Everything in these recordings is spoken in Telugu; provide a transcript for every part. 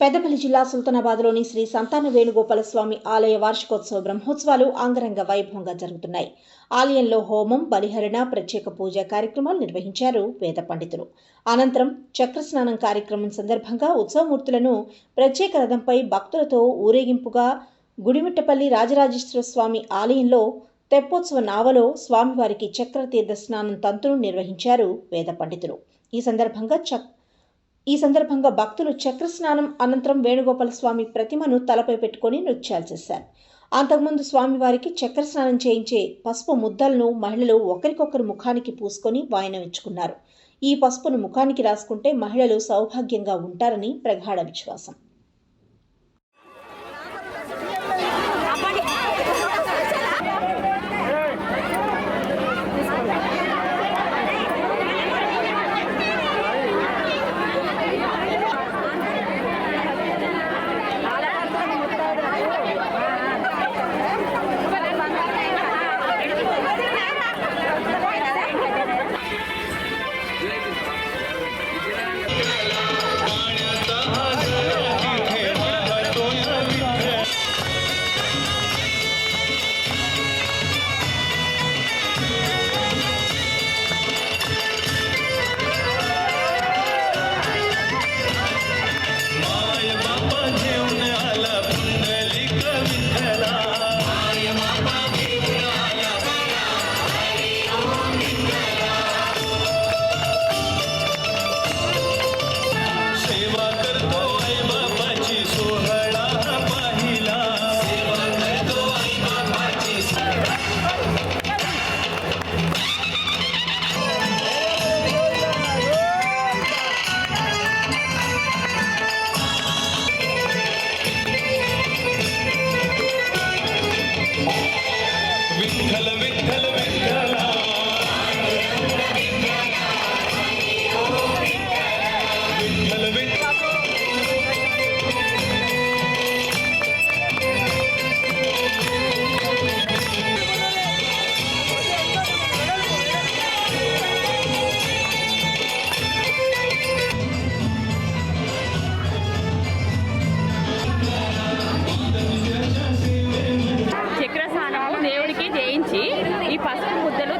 పెద్దపల్లి జిల్లా సుల్తానాబాద్లోని శ్రీ సంతాన వేణుగోపాల స్వామి ఆలయ వార్షికోత్సవ బ్రహ్మోత్సవాలు అంగరంగ వైభవంగా జరుగుతున్నాయి. ఆలయంలో హోమం, బలిహరణ, ప్రత్యేక పూజా కార్యక్రమాలు నిర్వహించారు వేద పండితులు. అనంతరం చక్రస్నానం కార్యక్రమం సందర్భంగా ఉత్సవమూర్తులను ప్రత్యేక రథంపై భక్తులతో ఊరేగింపుగా గుడిమిట్టపల్లి రాజరాజేశ్వర స్వామి ఆలయంలో తెప్పోత్సవ నావలో స్వామివారికి చక్రతీర్థ స్నానం తంతును నిర్వహించారు వేద పండితులు. ఈ సందర్భంగా భక్తులు చక్రస్నానం అనంతరం వేణుగోపాల స్వామి ప్రతిమను తలపై పెట్టుకుని నృత్యాలు చేశారు. అంతకుముందు స్వామివారికి చక్రస్నానం చేయించే పసుపు ముద్దలను మహిళలు ఒకరికొకరు ముఖానికి పూసుకొని వాయనం ఇచ్చుకున్నారు. ఈ పసుపును ముఖానికి రాసుకుంటే మహిళలు సౌభాగ్యంగా ఉంటారని ప్రగాఢ విశ్వాసం.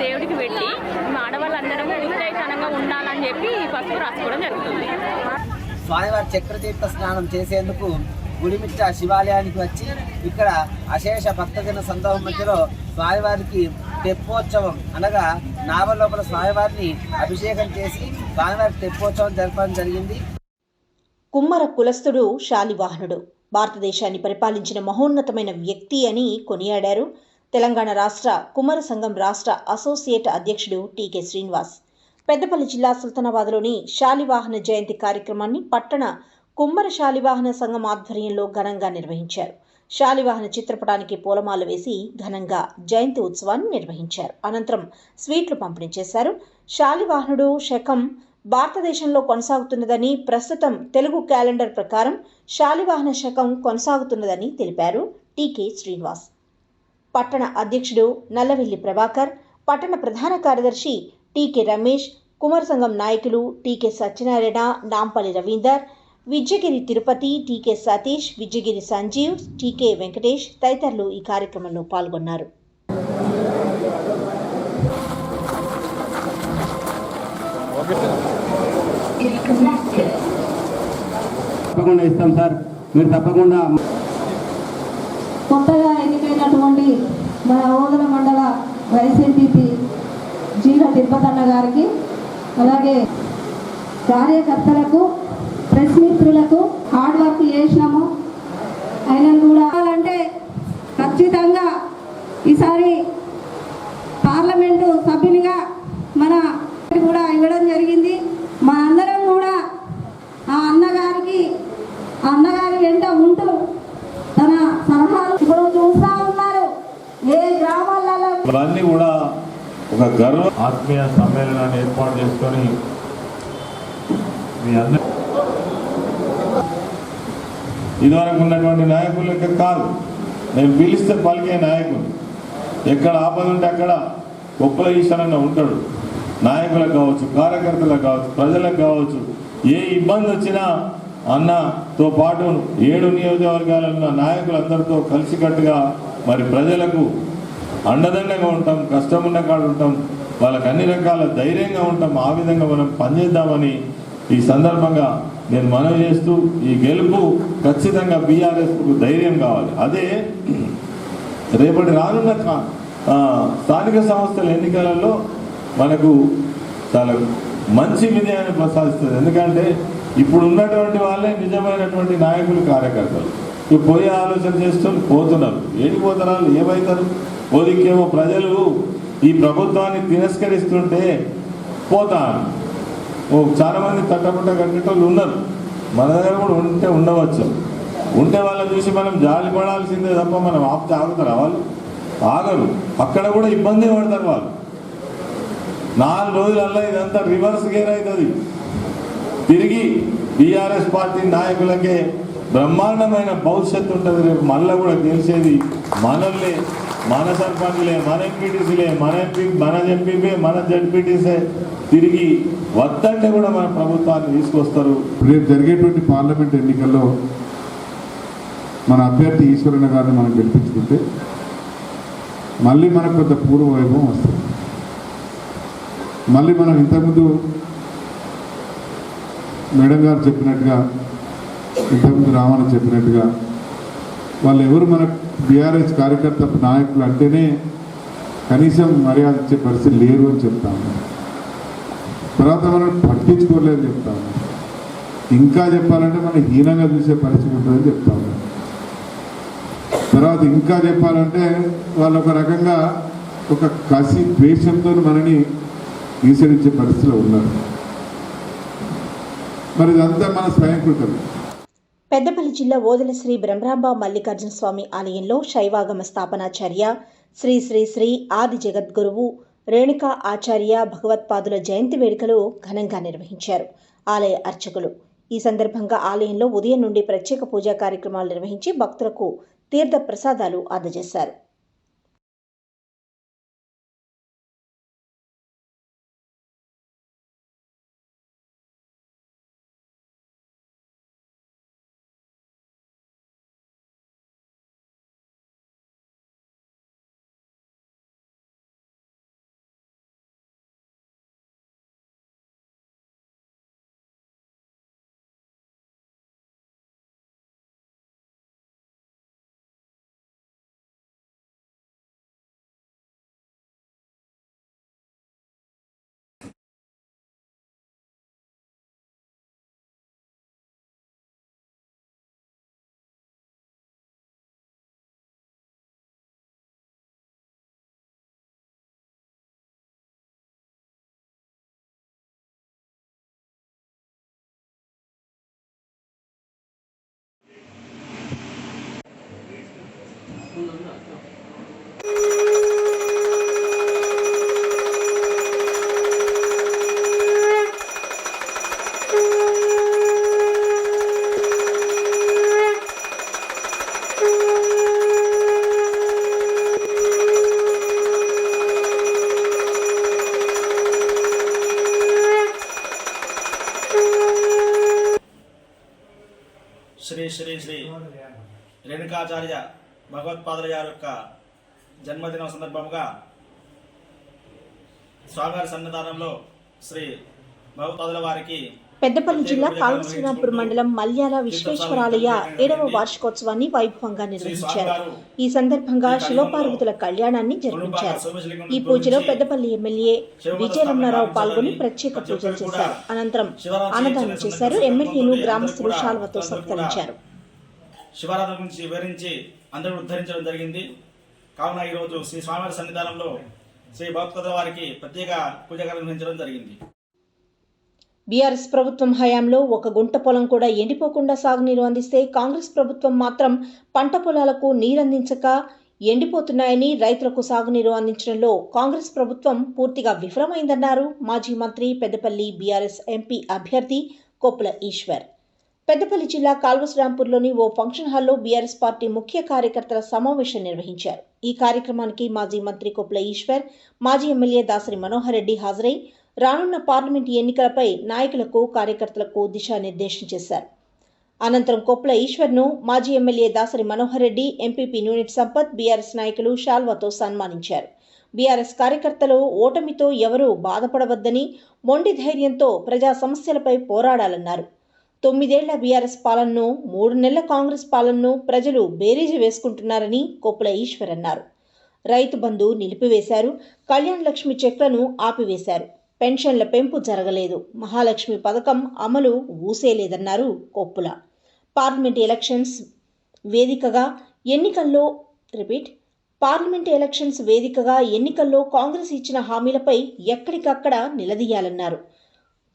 దేవుడికి పెట్టి ఆడవాళ్ళందరూ ఉత్తైతనంగా ఉండాలని చెప్పి ఈ పసుపు రాసుకోవడం జరుగుతుంది. స్వామివారి చక్రతీర్థ స్నానం చేసేందుకు గుడిమిట్ట శివాలయానికి వచ్చి ఇక్కడ అశేష భక్తజన సందర్భం మధ్యలో స్వామివారికి తెప్పోత్సవం అనగా నావ లోపల స్వామివారిని అభిషేకం చేసి స్వామివారికి తెప్పోత్సవం జరపడం జరిగింది. కుమ్మర కులస్థుడు శాలివాహనుడు భారతదేశాన్ని పరిపాలించిన మహోన్నతమైన వ్యక్తి అని కొనియాడారు తెలంగాణ రాష్ట్ర కుమ్మర సంఘం రాష్ట్ర అసోసియేట్ అధ్యక్షుడు టీకే శ్రీనివాస్. పెద్దపల్లి జిల్లా సుల్తానాబాద్లోని శాలివాహన జయంతి కార్యక్రమాన్ని పట్టణ కుమ్మర శాలివాహన సంఘం ఆధ్వర్యంలో ఘనంగా నిర్వహించారు. శాలివాహన చిత్రపటానికి పూలమాల వేసి ఘనంగా జయంతి ఉత్సవాన్ని నిర్వహించారు. అనంతరం స్వీట్లు పంపిణీ చేశారు. శాలివాహనుడు శకం భారతదేశంలో కొనసాగుతున్నదని, ప్రస్తుతం తెలుగు క్యాలెండర్ ప్రకారం శాలివాహన శకం కొనసాగుతున్నదని తెలిపారు టీకే శ్రీనివాస్. పట్టణ అధ్యక్షుడు నల్లవెల్లి ప్రభాకర్, పట్టణ ప్రధాన కార్యదర్శి టీకే రమేష్, కుమార సంఘం నాయకులు టీకే సత్యనారాయణ, నాంపల్లి రవీందర్, విద్యగిరి తిరుపతి, టీకే సతీష్, విద్యగిరి సంజీవ్, టీకే వెంకటేష్ తదితరులు ఈ కార్యక్రమంలో పాల్గొన్నారు. తప్పకుండా ఇస్తాం సార్, మీరు తప్పకుండా. కొత్తగా ఎన్నికైనటువంటి మన ఓదల మండల వైస్ ఎంపీపీ జీల తిరుపతన్న గారికి, అలాగే కార్యకర్తలకు, ప్రెస్ మిత్రులకు హార్డ్ వర్క్ చేసినాము. అయినా కూడా అంటే ఖచ్చితంగా ఈసారి పార్లమెంటు సభ్యునిగా మన కూడా ఇవ్వడం జరిగింది. మా అందరం కూడా ఆ అన్నగారి వెంట ఉంటూ తన సలహాలు ఇప్పుడు చూస్తూ ఉన్నారు. ఏ గ్రామాలలో అన్నీ కూడా ఒక గర్వ ఆత్మీయ సమ్మేళనాన్ని ఏర్పాటు చేసుకొని మీ అందరూ ఇదివరకు ఉన్నటువంటి నాయకులకి కాదు, నేను పిలిస్తే పలికే నాయకులు. ఎక్కడ ఆపద ఉంటే అక్కడ గొప్పల ఈశ్వరంగా ఉంటాడు. నాయకులకు కావచ్చు, కార్యకర్తలకు కావచ్చు, ప్రజలకు కావచ్చు, ఏ ఇబ్బంది వచ్చినా అన్నతో పాటు 7 నియోజకవర్గాల నాయకులందరితో కలిసికట్టుగా మరి ప్రజలకు అండదండగా ఉంటాం, కష్టం ఉన్న కాడ ఉంటాం, వాళ్ళకి అన్ని రకాల ధైర్యంగా ఉంటాం. ఆ విధంగా మనం పనిచేద్దామని ఈ సందర్భంగా నేను మనవి చేస్తూ, ఈ గెలుపు ఖచ్చితంగా బీఆర్ఎస్కు ధైర్యం కావాలి. అదే రేపటి రానున్న స్థానిక సంస్థల ఎన్నికలలో మనకు చాలా మంచి విజయాన్ని ప్రసాదిస్తుంది. ఎందుకంటే ఇప్పుడు ఉన్నటువంటి వాళ్ళే నిజమైనటువంటి నాయకులు, కార్యకర్తలు. ఇప్పుడు పోయే ఆలోచన చేస్తూ పోతున్నారు. ఏడిపోతారు, ఏమవుతారు? ఓదికేమో ప్రజలు ఈ ప్రభుత్వాన్ని తిరస్కరిస్తుంటే పోతాను. చాలా మంది తట్టపుట్ట కట్టేటోళ్ళు ఉన్నారు. మన దగ్గర కూడా ఉండవచ్చు. ఉంటే వాళ్ళని చూసి మనం జాలి పడాల్సిందే తప్ప మనం ఆగుతారా? వాళ్ళు ఆగరు. అక్కడ కూడా ఇబ్బంది పడతారు వాళ్ళు. 4 రోజులల్లా ఇదంతా రివర్స్ గేర్ అవుతుంది. తిరిగి బీఆర్ఎస్ పార్టీ నాయకులకే బ్రహ్మాండమైన భవిష్యత్తు ఉంటుంది. రేపు మళ్ళీ కూడా గెలిచేది మనల్ని, మన సర్పంచ్లే, మన ఎంపీటీసీలే, మన ఎంపీపీ, మన జడ్పీటీసే. తిరిగి వద్దంటే కూడా మన ప్రభుత్వాన్ని తీసుకొస్తారు. రేపు జరిగేటువంటి పార్లమెంట్ ఎన్నికల్లో మన అభ్యర్థి ఈశ్వరన్న గారిని మనం గెలిపించుకుంటే మళ్ళీ మనకు కొంత పూర్వ వైభవం వస్తుంది. మళ్ళీ మనం ఇంతకుముందు మేడం గారు చెప్పినట్టుగా, ఇంతకుముందు రామన్న చెప్పినట్టుగా, వాళ్ళు ఎవరు మన బీఆర్ఎస్ కార్యకర్త నాయకులు అంటేనే కనీసం మర్యాద ఇచ్చే పరిస్థితి లేరు అని చెప్తాము. తర్వాత మనం పట్టించుకోలేదని చెప్తాము. ఇంకా చెప్పాలంటే మనం హీనంగా చూసే పరిస్థితి ఉంటుందని చెప్తాము. తర్వాత ఇంకా చెప్పాలంటే వాళ్ళు ఒక రకంగా ఒక కసి ద్వేషంతో మనని ఈసడించే పరిస్థితిలో ఉన్నారు. మరి ఇదంతా మన స్వయంకృతం. పెద్దపల్లి జిల్లా ఓదెల శ్రీ బ్రహ్మరాంబ మల్లికార్జున స్వామి ఆలయంలో శైవాగమ స్థాపనాచార్య శ్రీ శ్రీ శ్రీ ఆది జగద్గురువు రేణుకా ఆచార్య భగవత్పాదుల జయంతి వేడుకలు ఘనంగా నిర్వహించారు ఆలయ అర్చకులు. ఈ సందర్భంగా ఆలయంలో ఉదయం నుండి ప్రత్యేక పూజా కార్యక్రమాలు నిర్వహించి భక్తులకు తీర్థ ప్రసాదాలు అందజేశారు. శ్రీ శ్రీ శ్రీ రేణుకాచార్య భగవత్పాదుల గారి యొక్క జన్మదినం సందర్భంగా స్వామివారి సన్నిధానంలో శ్రీ భగవత్పాదుల వారికి పెద్దపల్లి జిల్లా కాళశ్రీరాంపూర్ మండలం మల్యాల విశ్వేశ్వరాలయ 7వ వార్షికోత్సవాన్ని వైభవంగా నిర్వహించారు. ఈ సందర్భంగా శివపార్వతుల కళ్యాణాన్ని జరిపించారు. ఈ పూజలో పెద్దపల్లి ఎమ్మెల్యే విజయరమణారావు పాల్గొని ప్రత్యేక పూజలు చేశారు. అనంతరం అన్నదానం చేశారు. ఎమ్మెల్యేను గ్రామస్తులు శాల్వతో సత్కరించారు. శివారాధన గురించి వివరించి అందరూ ఉద్ధరించడం జరిగింది. కావున ఈరోజు శ్రీ స్వామివారి సన్నిధానంలో శ్రీ భగవత్పాదుల వారికి ప్రత్యేక పూజగా నిర్వహించడం జరిగింది. బీఆర్ఎస్ ప్రభుత్వం హయాంలో ఒక గుంట పొలం కూడా ఎండిపోకుండా సాగునీరు అందిస్తే కాంగ్రెస్ ప్రభుత్వం మాత్రం పంట పొలాలకు నీరందించక ఎండిపోతున్నాయని, రైతులకు సాగునీరు అందించడంలో కాంగ్రెస్ ప్రభుత్వం పూర్తిగా విఫలమైందన్నారు మాజీ మంత్రి పెద్దపల్లి బీఆర్ఎస్ ఎంపీ అభ్యర్థి కొప్పుల ఈశ్వర్. పెద్దపల్లి జిల్లా కాల్వశ్రాంపూర్లోని ఓ ఫంక్షన్ హాల్లో బీఆర్ఎస్ పార్టీ ముఖ్య కార్యకర్తల సమావేశం నిర్వహించారు. ఈ కార్యక్రమానికి మాజీ మంత్రి కొప్పుల ఈశ్వర్, మాజీ ఎమ్మెల్యే దాసరి మనోహర్ రెడ్డి హాజరై రానున్న పార్లమెంటు ఎన్నికలపై నాయకులకు, కార్యకర్తలకు దిశానిర్దేశం చేశారు. అనంతరం కొప్పుల ఈశ్వర్ను మాజీ MLA Dasari Manohar Reddy, MPP Nuneti Sampath, BRS నాయకులు శాల్వాతో సన్మానించారు. బీఆర్ఎస్ కార్యకర్తలు ఓటమితో ఎవరూ బాధపడవద్దని, మొండి ధైర్యంతో ప్రజా సమస్యలపై పోరాడాలన్నారు. 9 ఏళ్ల బీఆర్ఎస్ పాలనను 3 నెలల కాంగ్రెస్ పాలనను ప్రజలు బేరీజు వేసుకుంటున్నారని కొప్పుల ఈశ్వర్ అన్నారు. రైతు బంధు నిలిపివేశారు. కళ్యాణ్ లక్ష్మి చెక్లను ఆపివేశారు. పెన్షన్ల పెంపు జరగలేదు. మహాలక్ష్మి పథకం అమలు ఊసేలేదన్నారు కొప్పుల. పార్లమెంట్ ఎలక్షన్స్ వేదికగా ఎన్నికల్లో కాంగ్రెస్ ఇచ్చిన హామీలపై ఎక్కడికక్కడ నిలదీయాలన్నారు.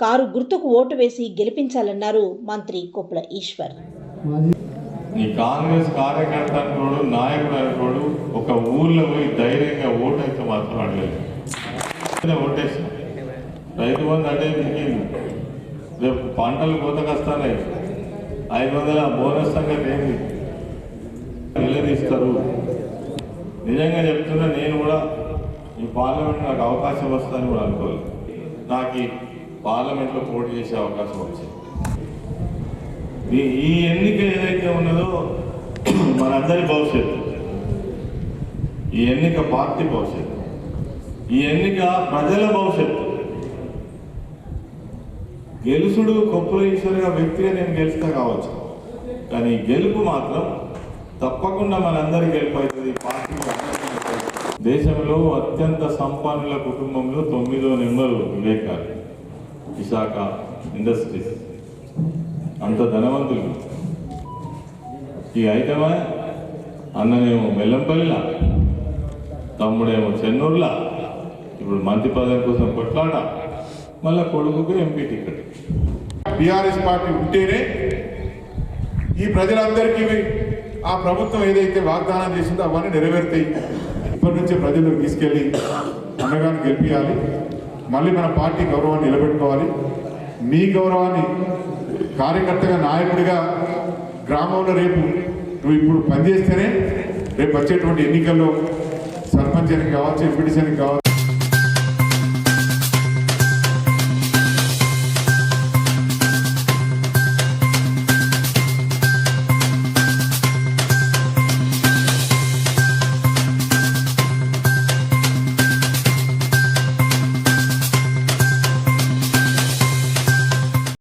కారు గుర్తుకు ఓటు వేసి గెలిపించాలన్నారు మంత్రి కొప్పుల ఈశ్వర్. ఈ కాంగ్రెస్ కార్యకర్త అంటోడు, నాయకుడు అంటోడు ఒక ఊర్లో పోయి ధైర్యంగా ఓటు అయితే మాత్రం అడగలేదు. ఓటేసిన రైతు బంధు అంటే దిగింది. రేపు పంటలు కోతకొస్తాయి. 500 బోనస్ సంగతి ఏంది నిలదీస్తారు. నిజంగా చెప్తున్నా, నేను కూడా ఈ పార్లమెంట్ నాకు అవకాశం వస్తుందని కూడా అనుకోలేదు. నాకు ఈ పార్లమెంట్లో పోటీ చేసే అవకాశం వచ్చింది. ఈ ఎన్నిక ఏదైతే ఉన్నదో మనందరి భవిష్యత్తు, ఈ ఎన్నిక పార్టీ భవిష్యత్తు, ఈ ఎన్నిక ప్రజల భవిష్యత్తు. గెలుసుడు కొప్పుల ఈశ్వర్గా వ్యక్తిగా నేను గెలుస్తా కావచ్చు, కానీ గెలుపు మాత్రం తప్పకుండా మనందరి గెలుపు అవుతుంది. పార్టీ దేశంలో అత్యంత సంపన్నుల కుటుంబంలో 9వ నెంబరు వివేకాలు, విశాఖ ఇండస్ట్రీస్, అంత ధనవంతులు. ఈ ఐటమా అన్ననేమో మెల్లంపల్లిలా, తమ్ముడేమో చెన్నూరులా, ఇప్పుడు మంత్రి పదవి కోసం కొట్లాట, మళ్ళా కొడుకుకు ఎంపీ టికెట్. బీఆర్ఎస్ పార్టీ ఉంటేనే ఈ ప్రజలందరికీ ఆ ప్రభుత్వం ఏదైతే వాగ్దానం చేసిందో అవన్నీ నెరవేరుతాయి. ఇప్పటి నుంచే ప్రజలకు తీసుకెళ్ళి అండగాన్ని గెలిపించాలి. మళ్ళీ మన పార్టీ గౌరవాన్ని నిలబెట్టుకోవాలి. మీ గౌరవాన్ని కార్యకర్తగా, నాయకుడిగా గ్రామంలో రేపు నువ్వు ఇప్పుడు పనిచేస్తేనే రేపు వచ్చేటువంటి ఎన్నికల్లో సర్పంచ్ అని కావచ్చు, ఎంపీటీసీ అని కావచ్చు,